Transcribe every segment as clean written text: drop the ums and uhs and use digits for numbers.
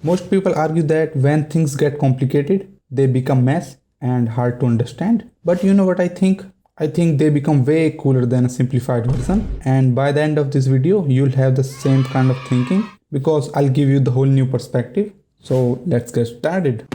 Most people argue that when things get complicated, they become mess and hard to understand. But you know what I think? I think they become way cooler than a simplified version. And by the end of this video, you'll have the same kind of thinking because I'll give you the whole new perspective. So let's get started.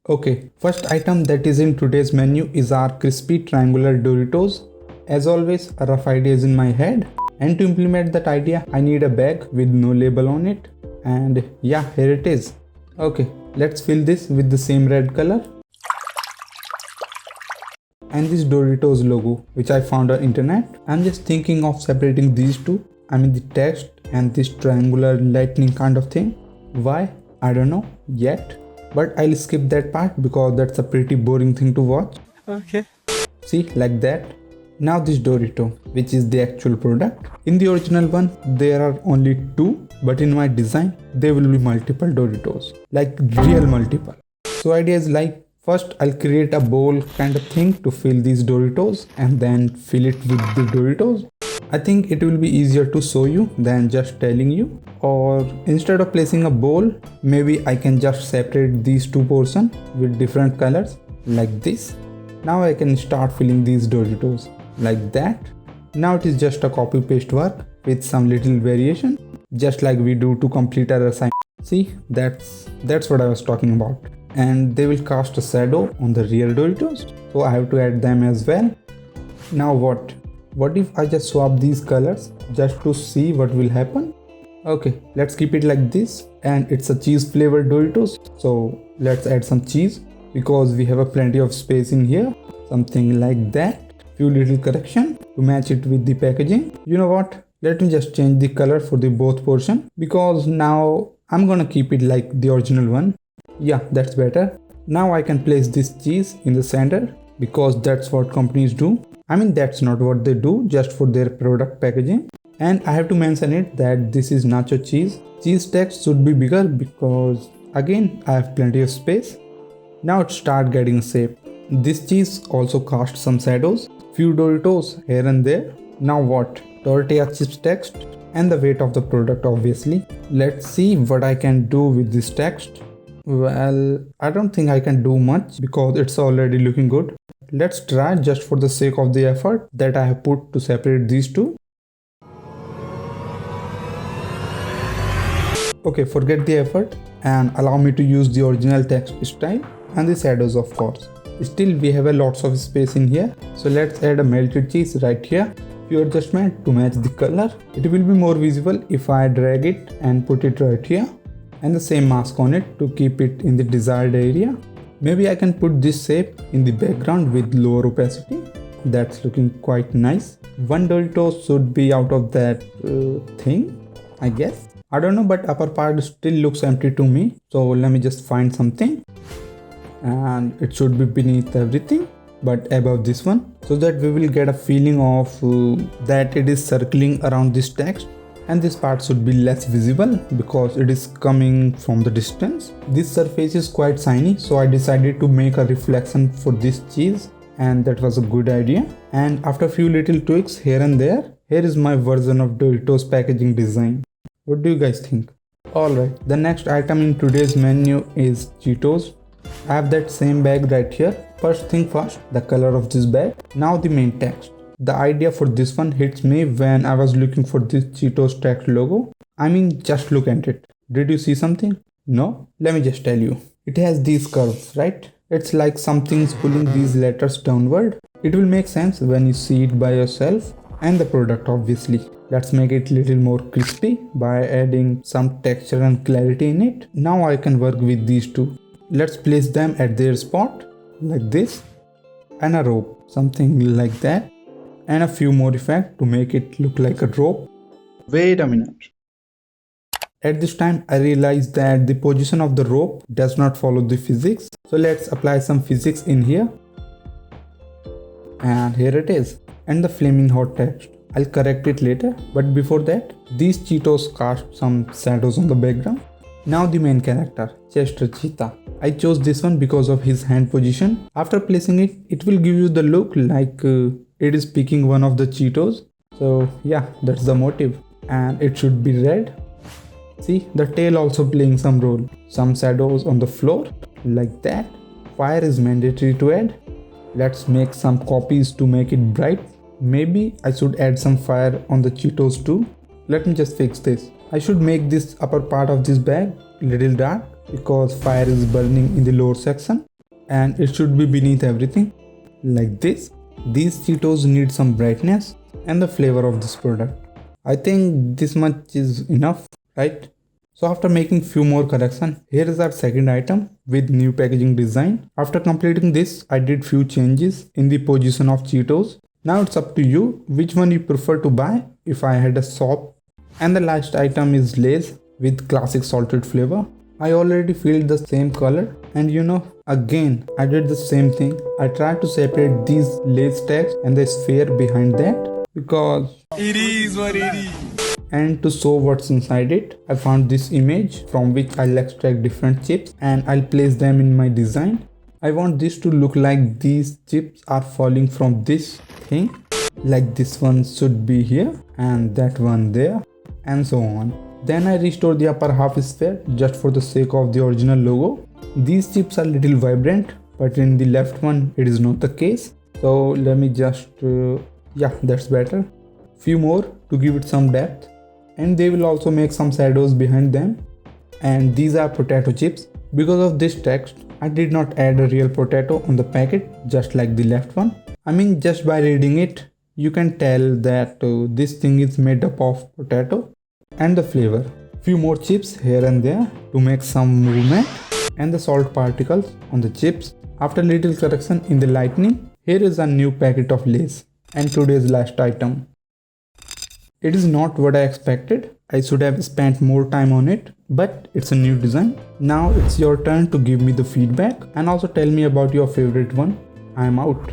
Okay, first item that is in today's menu is our crispy triangular Doritos. As always, a rough idea is in my head. And to implement that idea, I need a bag with no label on it. And yeah, here it is. Okay, let's fill this with the same red color. And this Doritos logo, which I found on internet. I'm just thinking of separating these two. I mean the text and this triangular lightning kind of thing. Why? I don't know yet. But I'll skip that part because that's a pretty boring thing to watch. Okay. See, like that. Now this Dorito, which is the actual product. In the original one, there are only two, but in my design, there will be multiple Doritos, like real multiple. So idea is like, first I'll create a bowl kind of thing to fill these Doritos and then fill it with the Doritos. I think it will be easier to show you than just telling you. Or instead of placing a bowl, maybe I can just separate these two portions with different colors like this. Now I can start filling these Doritos like that. Now it is just a copy paste work with some little variation, just like we do to complete our assignment. See, that's what I was talking about. And they will cast a shadow on the real Doritos, so I have to add them as well. Now what if I just swap these colors just to see what will happen? Okay, let's keep it like this. And it's a cheese flavored Doritos, so let's add some cheese because we have a plenty of space in here. Something like that. Few little correction to match it with the packaging. You know what? Let me just change the color for the both portion because now I'm gonna keep it like the original one. Yeah, that's better. Now I can place this cheese in the center because that's what companies do. I mean, that's not what they do just for their product packaging. And I have to mention it that this is nacho cheese. Cheese text should be bigger because again, I have plenty of space. Now it start getting shape. This cheese also casts some shadows. Few Doritos here and there. Now what? Tortilla chips text and the weight of the product obviously. Let's see what I can do with this text. Well, I don't think I can do much because it's already looking good. Let's try just for the sake of the effort that I have put to separate these two. Okay, forget the effort and allow me to use the original text style and the shadows of course. Still we have a lots of space in here, so let's add a melted cheese right here. Few adjustment to match the color. It will be more visible if I drag it and put it right here, and the same mask on it to keep it in the desired area. Maybe I can put this shape in the background with lower opacity. That's looking quite nice. One Dorito should be out of that thing, I guess. I don't know, but upper part still looks empty to me, so let me just find something. And it should be beneath everything but above this one, so that we will get a feeling of that it is circling around this text, and this part should be less visible because it is coming from the distance. This surface is quite shiny, so I decided to make a reflection for this cheese, and that was a good idea. And after a few little tweaks here and there, here is my version of Doritos packaging design. What do you guys think? Alright, the next item in today's menu is Cheetos. I have that same bag right here. First thing first, the color of this bag. Now the main text. The idea for this one hits me when I was looking for this Cheetos text logo. I mean, just look at it. Did you see something? No? Let me just tell you. It has these curves, right? It's like something's pulling these letters downward. It will make sense when you see it by yourself. And the product obviously. Let's make it a little more crispy by adding some texture and clarity in it. Now I can work with these two. Let's place them at their spot like this, and a rope, something like that, and a few more effects to make it look like a rope. Wait a minute. At this time I realized that the position of the rope does not follow the physics, so let's apply some physics in here. And here it is, and the flaming hot text. I'll correct it later, but before that, these Cheetos cast some shadows on the background. Now the main character, Chester Cheetah. I chose this one because of his hand position. After placing it, it will give you the look like it is picking one of the Cheetos. So yeah, that's the motive. And it should be red. See, the tail also playing some role. Some shadows on the floor, like that. Fire is mandatory to add. Let's make some copies to make it bright. Maybe I should add some fire on the Cheetos too. Let me just fix this. I should make this upper part of this bag little dark because fire is burning in the lower section and it should be beneath everything. Like this. These Cheetos need some brightness and the flavor of this product. I think this much is enough, right? So after making few more correction, here is our second item with new packaging design. After completing this, I did few changes in the position of Cheetos. Now it's up to you which one you prefer to buy if I had a shop. And the last item is Lay's with classic salted flavor. I already filled the same color and again I did the same thing. I tried to separate these Lay's tags and the sphere behind that because it is what it is. And to show what's inside it, I found this image from which I'll extract different chips and I'll place them in my design. I want this to look like these chips are falling from this thing. Like this one should be here and that one there and so on. Then I restore the upper half sphere just for the sake of the original logo. These chips are little vibrant, but in the left one it is not the case. So let me just, yeah, that's better. Few more to give it some depth. And they will also make some shadows behind them. And these are potato chips. Because of this text, I did not add a real potato on the packet, just like the left one. I mean, just by reading it, you can tell that this thing is made up of potato and the flavor. Few more chips here and there to make some movement and the salt particles on the chips. After little correction in the lighting, here is a new packet of Lay's and today's last item. It is not what I expected. I should have spent more time on it, but it's a new design. Now it's your turn to give me the feedback and also tell me about your favorite one. I'm out.